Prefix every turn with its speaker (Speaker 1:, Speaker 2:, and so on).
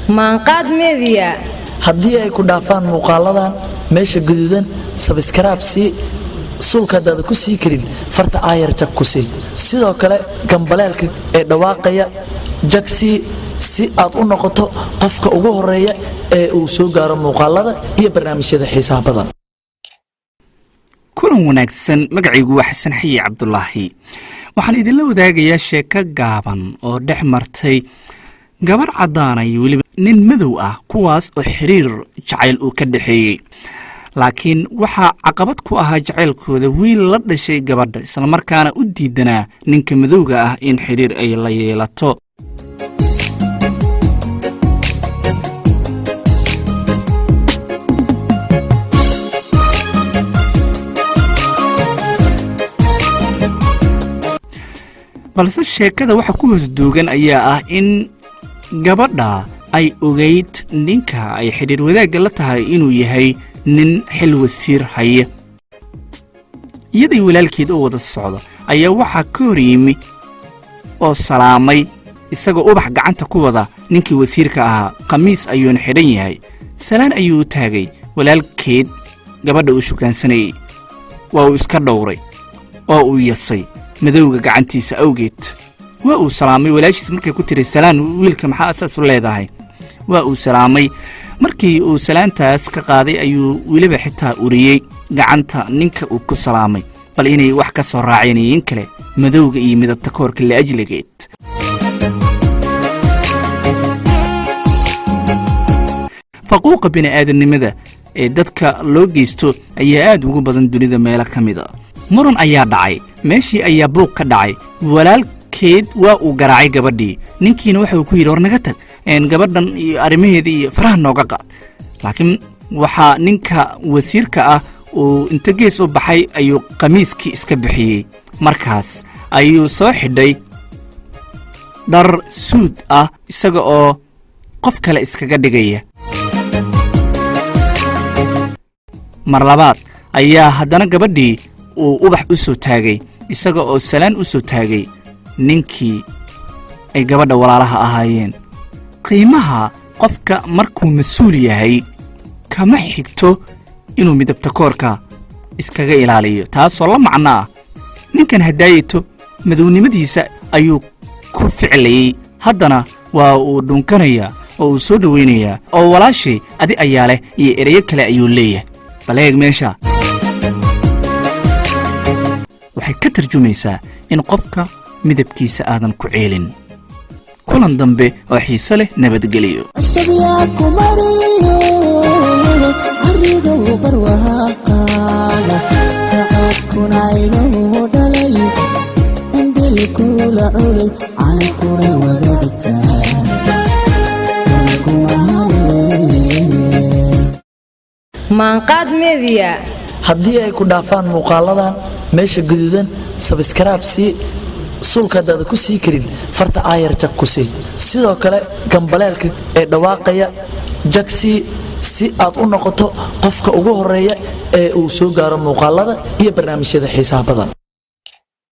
Speaker 1: maanqaad media
Speaker 2: haddii ay ku dhaafaan muuqaaladan meesha guduudan subscribe si sulkadaada ku sii karin farta aayar jag ku sii sidoo kale gambaleelka ee dhawaaqaya jagsi si aad u noqoto qofka ugu horeeya ee uu soo gaaro muuqaalada iyo barnaamijyada xiisaha badan.
Speaker 3: kulan wanaagsan magacaygu waa xasan xayi cabdulaahi waxaan idinla wadaagayaa sheeko gaaban oo dhex martay gabar cadaan iyo weliba nin madow ah kuwaas oo xiriir jacayl uu ka dhaxeeyey laakiin waxaa caqabad ku ahaa jacaylkooda wiil la dhashay gabadha islamarkaana u diidanaa ninka madowga ah in xiriir ay la yeelato. balse sheekada waxa ku hoos duugan ayaa ah in gabadha ay ogayd ninka ay xidhiir wadaagga la tahay inuu yahay nin xil wasiir haya iyaday walaalkeed oo wada socda ayaa waxaa ka hor yimi oo salaamay isagoo ubax gacanta ku wada ninkii wasiirka ahaa qamiis ayuuna xidhan yahay salaan ayuu u taagay walaalkeed gabadha uu shukaansanayey waa uu iska dhowray oo uu yasay madowga gacantiisa awgeed waa uu salaamay walaashiis markay ku tiri salaan wiilka maxaa asaas u leedahay waa uu salaamay markii uu salaantaas ka qaaday ayuu weliba xitaa uriyey gacanta ninka uu ku salaamay bal inay wax ka soo raacinayeen kale madowga iyo midabta koorka la ajligeed. faquuqa bini'aadanimada ee dadka loo geysto ayaa aad ugu badan dunida meelo ka mid a muran ayaa dhacay meeshii ayaa buuq ka dhacay walaalkeed waa uu garaacay gabadhii ninkiina waxa uu ku yidhi war naga tag gabadhan iyo arrimaheeda iyo faraha nooga qaad laakiin waxaa ninka wasiirka ah uu inta gees u baxay ayuu qamiiskii iska bixiyey markaas ayuu soo xidhay dhar suud ah isaga oo qof kale iskaga dhigaya. mar labaad ayaa haddana gabadhii uu ubax u soo taagay isaga oo salaan u soo taagay ninkii ay gabadha walaalaha ahaayeen. qiimaha qofka markuu mas-uul yahay kama xigto inuu midabta koorka iskaga ilaaliyo taasoo la macno ah ninkan haddaayito madownimadiisa ayuu ku ficlayey haddana waa uu dhunkanayaa oo uu soo dhowaynayaa oo walaashay adi ayaa leh iyo ereyo kale ayuu leeyahay baleeg meesha waxay ka tarjumaysaa in qofka midabkiisa aadan ku ceelin. kulan dambe oo xiise leh nabadgeliyo.
Speaker 1: maanqaad media
Speaker 2: haddii ay ku dhaafaan muuqaaladan meesha guduudan subscribe si sulkadaada ku sii karin farta aayar jag ku sii sidoo kale gambaleelka ee dhawaaqaya jagsi si aad u noqoto qofka ugu horeeya ee uu soo gaaro muuqaalada iyo barnaamijyada xiisaha badan.